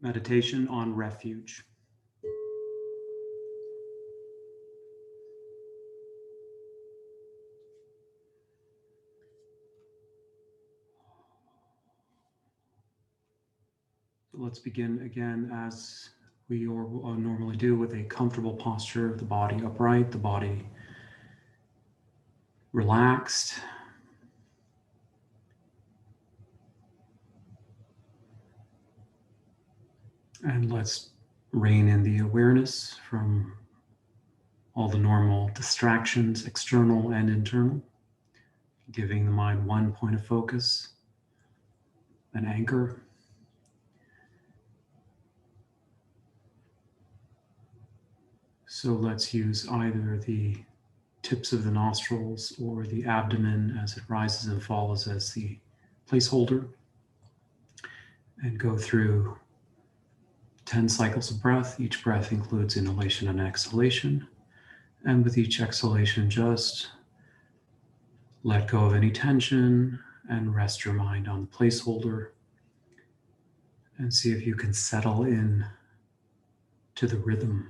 Meditation on Refuge. So let's begin again as we normally do, with a comfortable posture, the body upright, the body relaxed. And let's rein in the awareness from all the normal distractions, external and internal, giving the mind one point of focus, an anchor. So let's use either the tips of the nostrils or the abdomen as it rises and falls as the placeholder, and go through 10 cycles of breath. Each breath includes inhalation and exhalation. And with each exhalation, just let go of any tension and rest your mind on the placeholder, and see if you can settle in to the rhythm.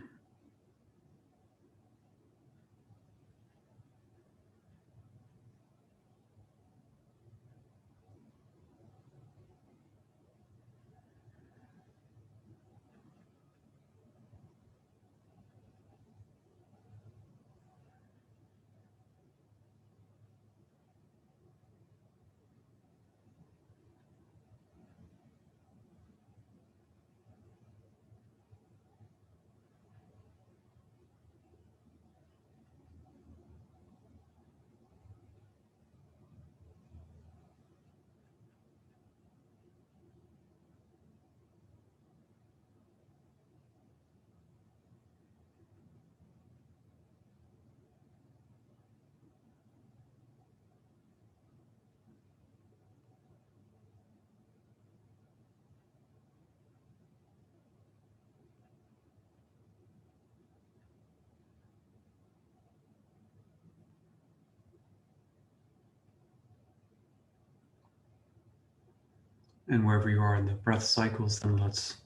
And wherever you are in the breath cycles, then let's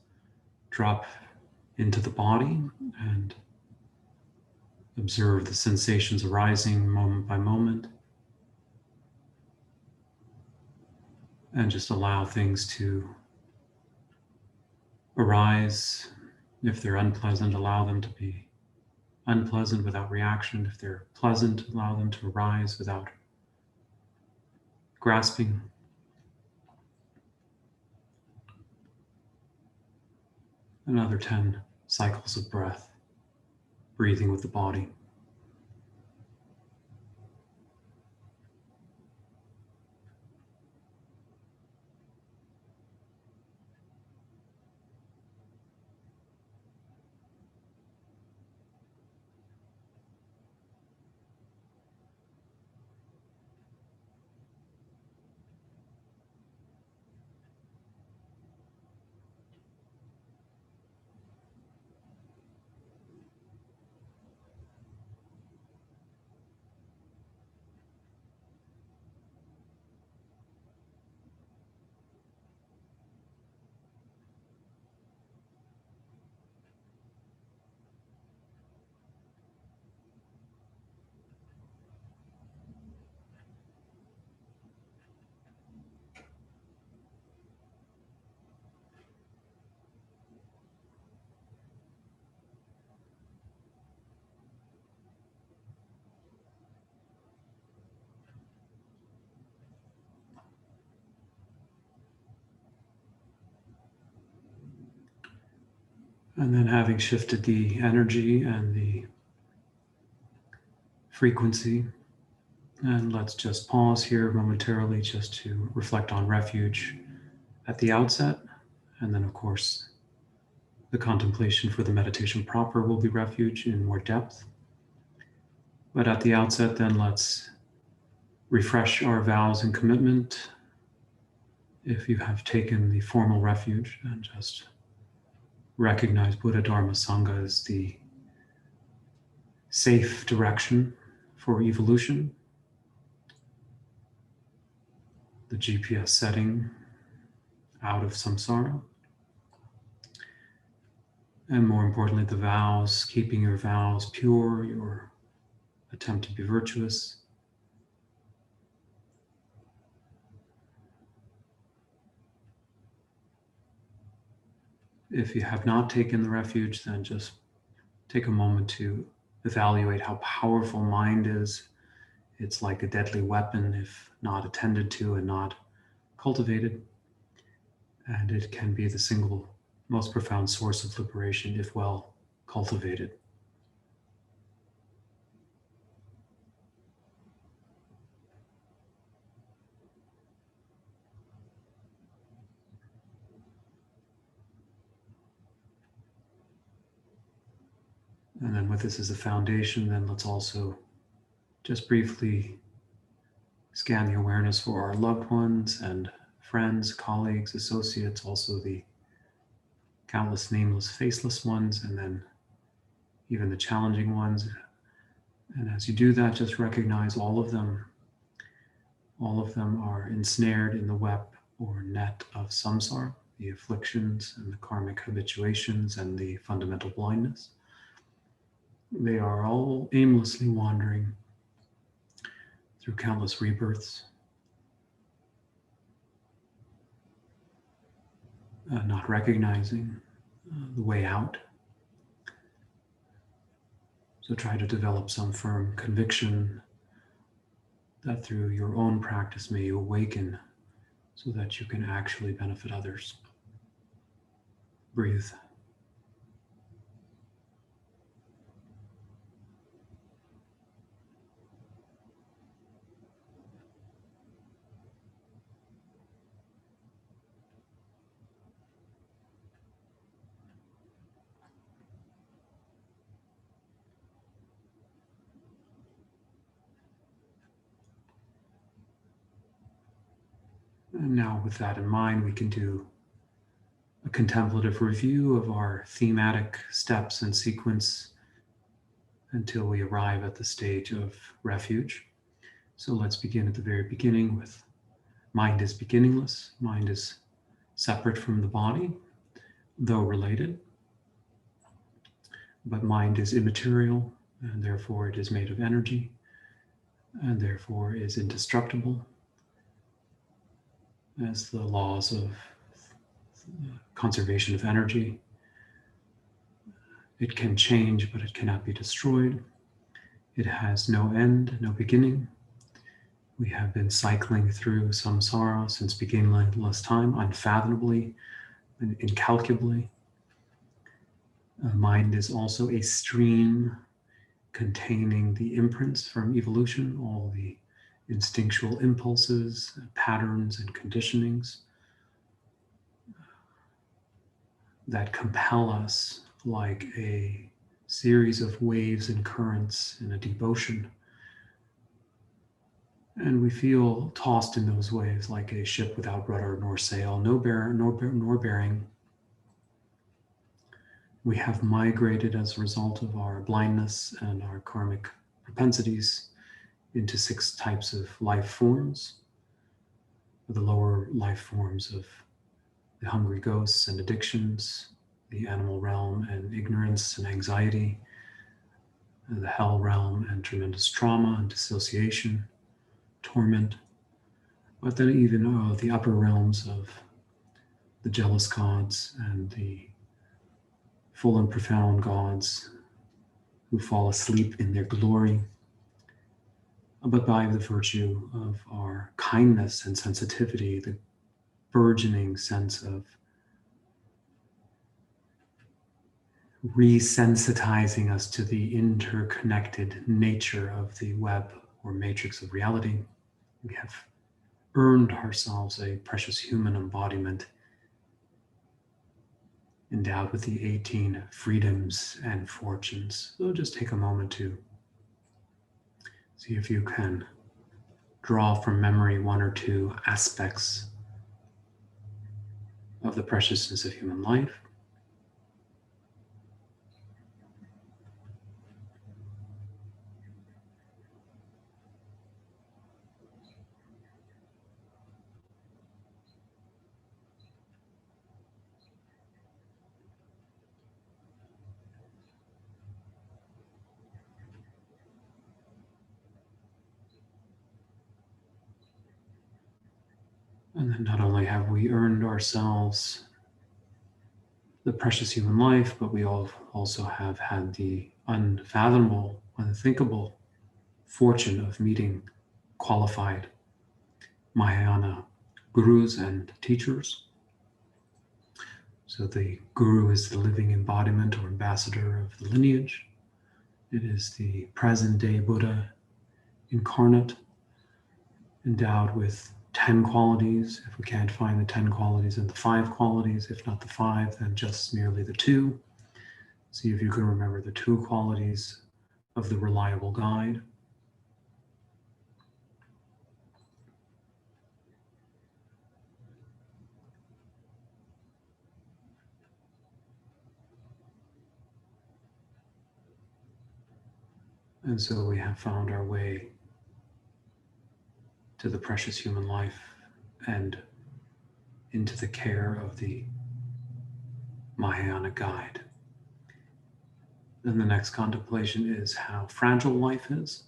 drop into the body and observe the sensations arising moment by moment. And just allow things to arise. If they're unpleasant, allow them to be unpleasant without reaction. If they're pleasant, allow them to arise without grasping. Another 10 cycles of breath, breathing with the body. And then, having shifted the energy and the frequency, and let's just pause here momentarily just to reflect on refuge at the outset. And then, of course, the contemplation for the meditation proper will be refuge in more depth. But at the outset, then, let's refresh our vows and commitment. If you have taken the formal refuge, and just recognize Buddha, Dharma, Sangha as the safe direction for evolution, the GPS setting out of samsara. And more importantly, the vows, keeping your vows pure, your attempt to be virtuous. If you have not taken the refuge, then just take a moment to evaluate how powerful mind is. It's like a deadly weapon if not attended to and not cultivated. And it can be the single most profound source of liberation if well cultivated. And then with this as a foundation, then let's also just briefly scan the awareness for our loved ones and friends, colleagues, associates, also the countless nameless, faceless ones, and then even the challenging ones. And as you do that, just recognize all of them. All of them are ensnared in the web or net of samsara, the afflictions and the karmic habituations and the fundamental blindness. They are all aimlessly wandering through countless rebirths, not recognizing the way out. So try to develop some firm conviction that through your own practice may you awaken so that you can actually benefit others. Breathe. And now with that in mind, we can do a contemplative review of our thematic steps and sequence until we arrive at the stage of refuge. So let's begin at the very beginning with mind is beginningless. Mind is separate from the body, though related. But mind is immaterial, and therefore it is made of energy, and therefore is indestructible, as the laws of conservation of energy. It can change, but it cannot be destroyed. It has no end, no beginning. We have been cycling through samsara since beginningless time, unfathomably and incalculably. Mind is also a stream containing the imprints from evolution, all the instinctual impulses, patterns, and conditionings that compel us like a series of waves and currents in a deep ocean. And we feel tossed in those waves like a ship without rudder nor sail, nor bearing. We have migrated as a result of our blindness and our karmic propensities into 6 types of life forms, the lower life forms of the hungry ghosts and addictions, the animal realm and ignorance and anxiety, and the hell realm and tremendous trauma and dissociation, torment, but then even the upper realms of the jealous gods and the full and profound gods who fall asleep in their glory, but by the virtue of our kindness and sensitivity, the burgeoning sense of resensitizing us to the interconnected nature of the web or matrix of reality. We have earned ourselves a precious human embodiment endowed with the 18 freedoms and fortunes. So just take a moment to see if you can draw from memory 1 or 2 aspects of the preciousness of human life. And then not only have we earned ourselves the precious human life, but we all also have had the unfathomable, unthinkable fortune of meeting qualified Mahayana gurus and teachers. So the guru is the living embodiment or ambassador of the lineage. It is the present day Buddha incarnate, endowed with 10 qualities. If we can't find the 10 qualities, then the 5 qualities. If not the 5, then just merely the 2. See if you can remember the 2 qualities of the reliable guide. And so we have found our way to the precious human life and into the care of the Mahayana guide. Then the next contemplation is how fragile life is.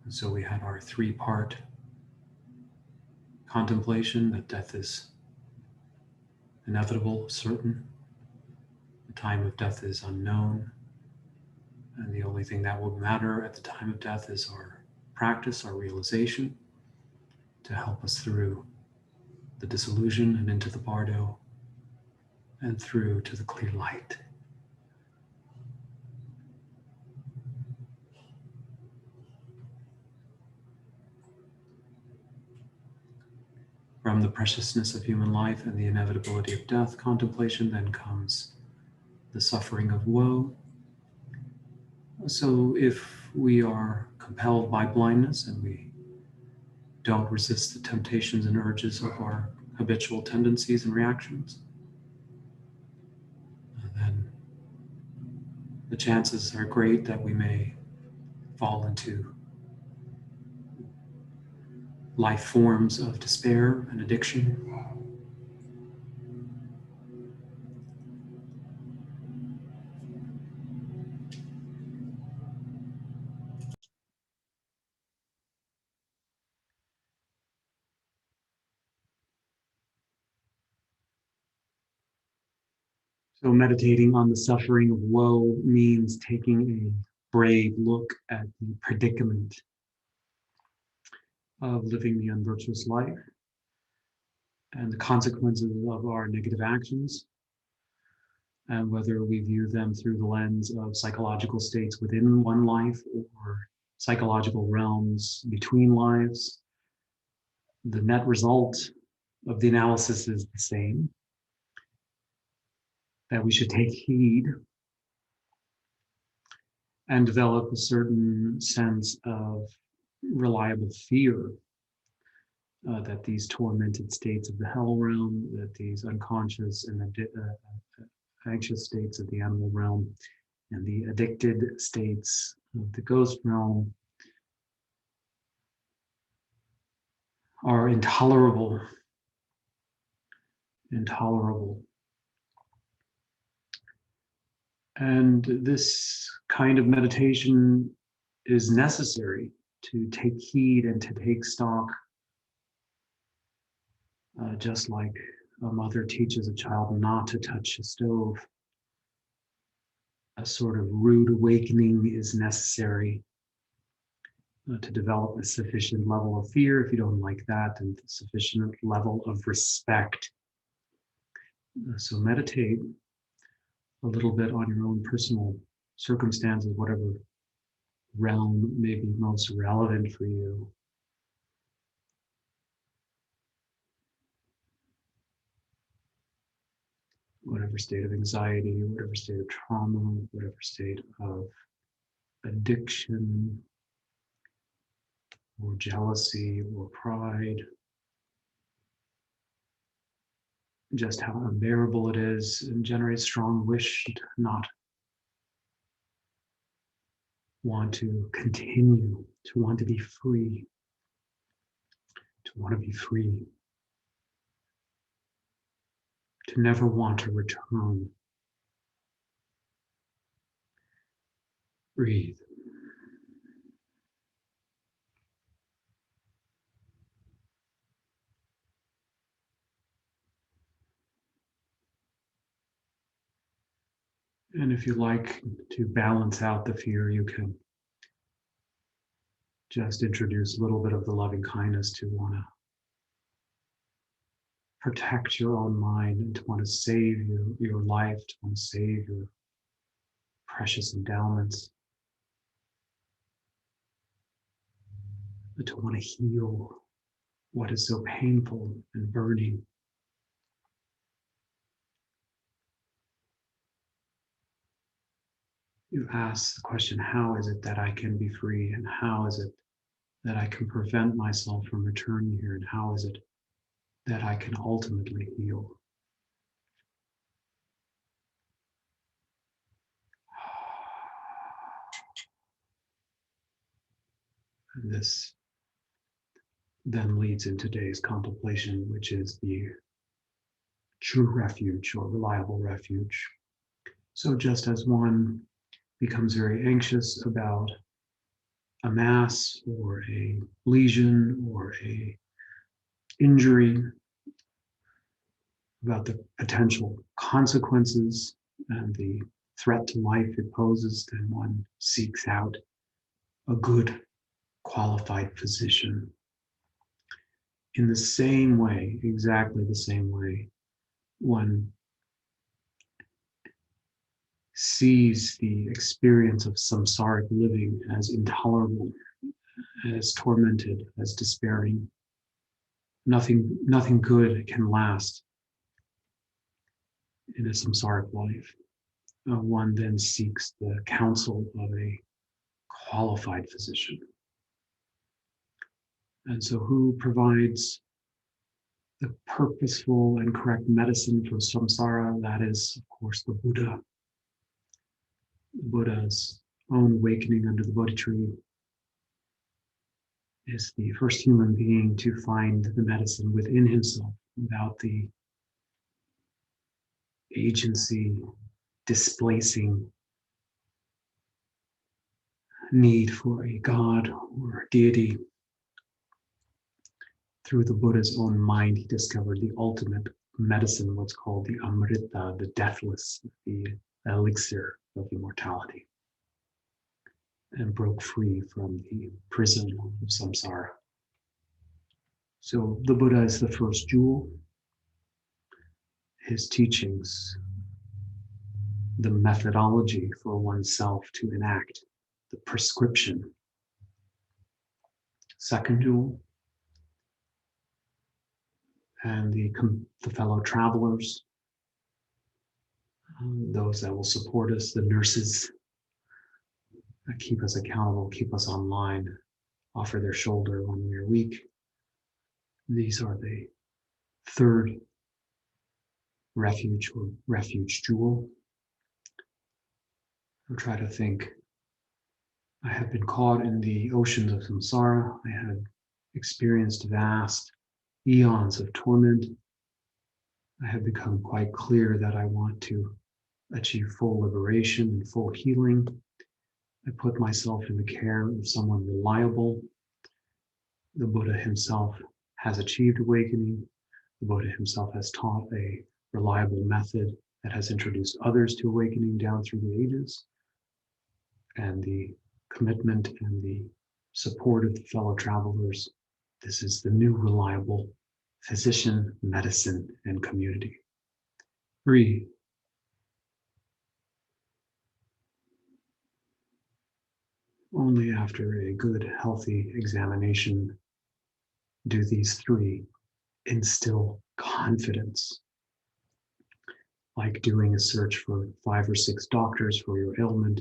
And so we had our 3-part contemplation that death is inevitable, certain. The time of death is unknown. And the only thing that will matter at the time of death is our practice, our realization, to help us through the disillusion and into the bardo and through to the clear light. From the preciousness of human life and the inevitability of death contemplation, then comes the suffering of woe. So if we are compelled by blindness and we don't resist the temptations and urges of our habitual tendencies and reactions, then the chances are great that we may fall into life forms of despair and addiction. So meditating on the suffering of woe means taking a brave look at the predicament of living the unvirtuous life and the consequences of our negative actions, and whether we view them through the lens of psychological states within one life or psychological realms between lives. The net result of the analysis is the same, that we should take heed and develop a certain sense of reliable fear that these tormented states of the hell realm, that these unconscious and anxious states of the animal realm, and the addicted states of the ghost realm are intolerable. And this kind of meditation is necessary to take heed and to take stock, just like a mother teaches a child not to touch a stove. A sort of rude awakening is necessary to develop a sufficient level of fear. If you don't like that, then a sufficient level of respect. So meditate a little bit on your own personal circumstances, whatever realm may be most relevant for you. Whatever state of anxiety, whatever state of trauma, whatever state of addiction, or jealousy, or pride, just how unbearable it is, and generates strong wish to not want to continue, to want to be free, to want to be free, to never want to return. Breathe. And if you like to balance out the fear, you can just introduce a little bit of the loving kindness to want to protect your own mind and to want to save your life, to want to save your precious endowments, to want to heal what is so painful and burning. You ask the question, how is it that I can be free? And how is it that I can prevent myself from returning here? And how is it that I can ultimately heal? And this then leads into today's contemplation, which is the true refuge or reliable refuge. So just as one becomes very anxious about a mass or a lesion or a injury, about the potential consequences and the threat to life it poses, then one seeks out a good qualified physician. In the same way, exactly the same way, one sees the experience of samsaric living as intolerable, as tormented, as despairing. Nothing good can last in a samsaric life. One then seeks the counsel of a qualified physician. And so who provides the purposeful and correct medicine for samsara? That is, of course, the Buddha. The Buddha's own awakening under the Bodhi tree is the first human being to find the medicine within himself without the agency displacing need for a god or deity. Through the Buddha's own mind, he discovered the ultimate medicine, what's called the Amrita, the deathless, the elixir of immortality, and broke free from the prison of samsara. So the Buddha is the first jewel. His teachings, the methodology for oneself to enact, the prescription. Second jewel, and the fellow travelers, those that will support us, the nurses that keep us accountable, keep us online, offer their shoulder when we are weak. These are the third refuge or refuge jewel. I'll try to think. I have been caught in the oceans of samsara. I have experienced vast eons of torment. I have become quite clear that I want to achieve full liberation and full healing. I put myself in the care of someone reliable. The Buddha himself has achieved awakening. The Buddha himself has taught a reliable method that has introduced others to awakening down through the ages. And the commitment and the support of the fellow travelers, this is the new reliable physician, medicine, and community. Breathe. Only after a good, healthy examination do these three instill confidence. Like doing a search for 5 or 6 doctors for your ailment.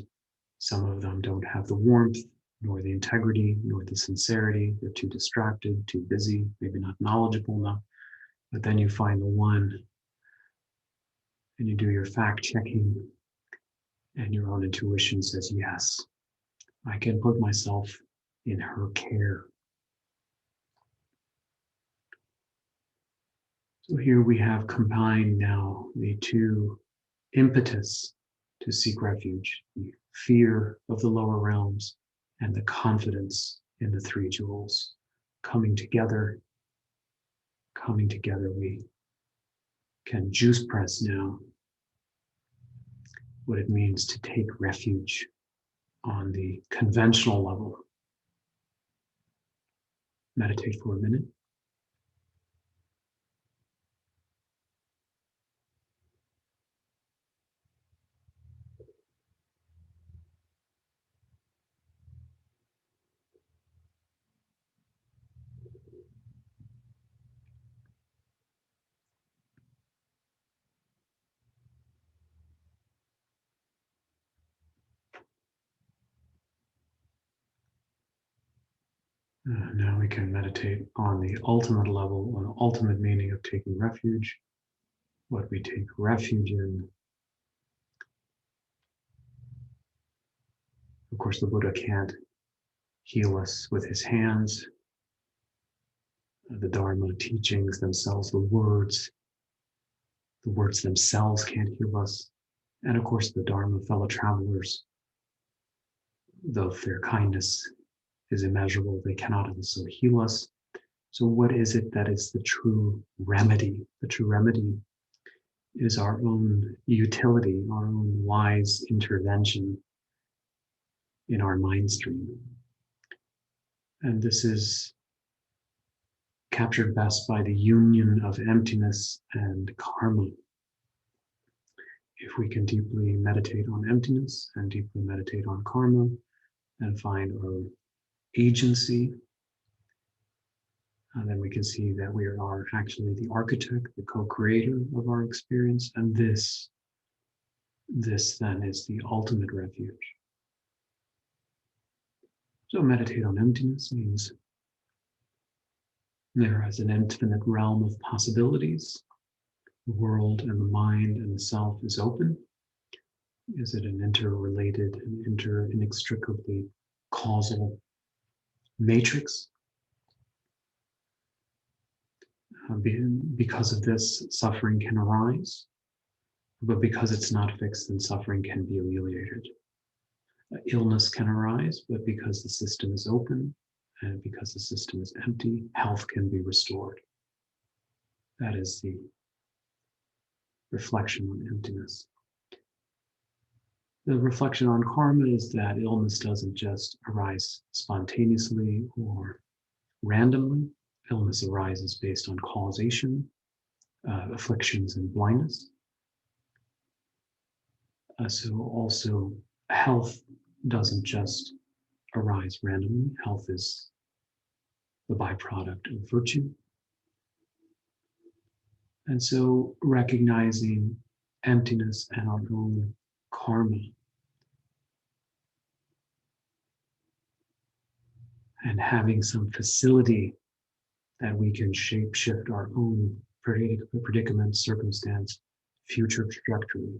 Some of them don't have the warmth, nor the integrity, nor the sincerity. They're too distracted, too busy, maybe not knowledgeable enough. But then you find the one and you do your fact checking, and your own intuition says, yes, I can put myself in her care. So here we have combined now the two impetus to seek refuge, the fear of the lower realms and the confidence in the three jewels. Coming together, we can juice press now what it means to take refuge on the conventional level. Meditate for a minute. Now we can meditate on the ultimate level, on the ultimate meaning of taking refuge, what we take refuge in. Of course, the Buddha can't heal us with his hands. The Dharma teachings themselves, the words themselves can't heal us. And of course, the Dharma fellow travelers, though their kindness is immeasurable, they cannot also heal us. So what is it that is the true remedy? The true remedy is our own utility, our own wise intervention in our mind stream. And this is captured best by the union of emptiness and karma. If we can deeply meditate on emptiness and deeply meditate on karma and find our agency, then we can see that we are actually the architect, the co-creator of our experience, and this then is the ultimate refuge. So meditate on emptiness means there is an infinite realm of possibilities. The world and the mind and the self is open. Is it an interrelated and inextricably causal matrix? Because of this, suffering can arise, but because it's not fixed, then suffering can be ameliorated. Illness can arise, but because the system is open and because the system is empty, health can be restored. That is the reflection on emptiness. The reflection on karma is that illness doesn't just arise spontaneously or randomly. Illness arises based on causation, afflictions, and blindness. So also health doesn't just arise randomly. Health is the byproduct of virtue. And so recognizing emptiness and our own karma and having some facility that we can shape-shift our own predicament, circumstance, future trajectory.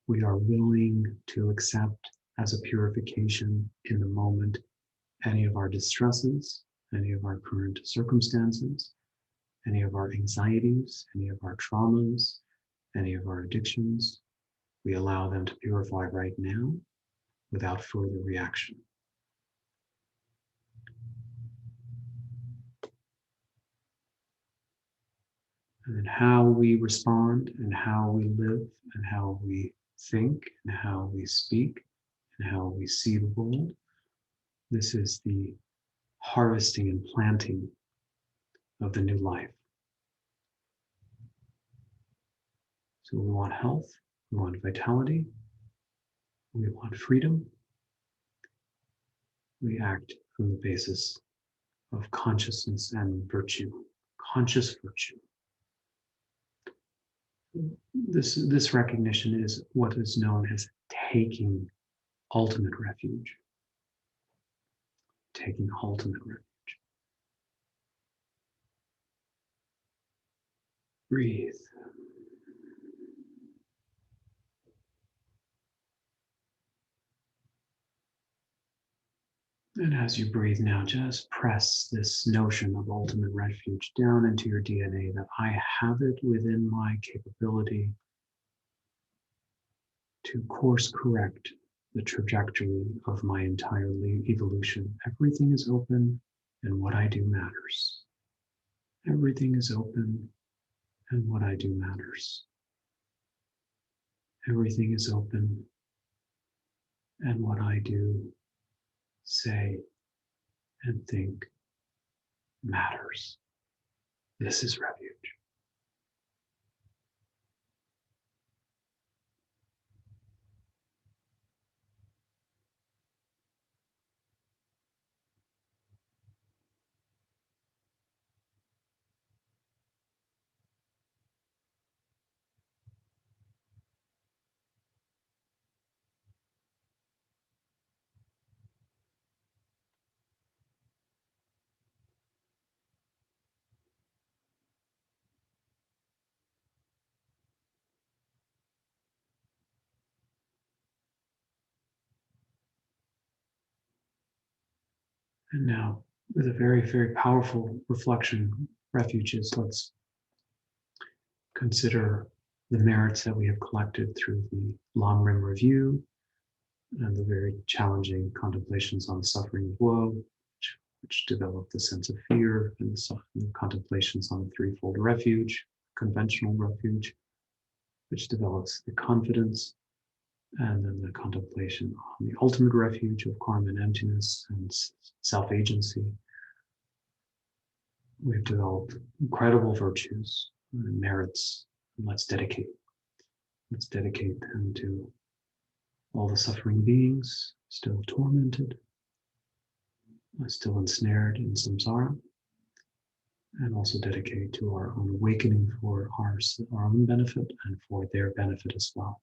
We are willing to accept as a purification in the moment any of our distresses, any of our current circumstances, any of our anxieties, any of our traumas, any of our addictions. We allow them to purify right now without further reaction. And then how we respond and how we live and how we think and how we speak and how we see the world. This is the harvesting and planting of the new life. So we want health, we want vitality, we want freedom. We act from the basis of consciousness and virtue, conscious virtue. This recognition is what is known as taking ultimate refuge. Taking ultimate refuge. Breathe. And as you breathe now, just press this notion of ultimate refuge down into your DNA, that I have it within my capability to course correct the trajectory of my entire evolution. Everything is open and what I do matters. Everything is open and what I do matters. Everything is open, and what I do, say, and think matters. This is Refuge. And now, with a very, very powerful reflection, Refuges, let's consider the merits that we have collected through the Lam Rim Review and the very challenging contemplations on the suffering of woe, which develop the sense of fear, and the contemplations on the threefold refuge, conventional refuge, which develops the confidence, and then the contemplation on the ultimate refuge of karma and emptiness and self-agency. We've developed incredible virtues and merits, and let's dedicate them to all the suffering beings still tormented, still ensnared in samsara, and also dedicate to our own awakening for our own benefit and for their benefit as well.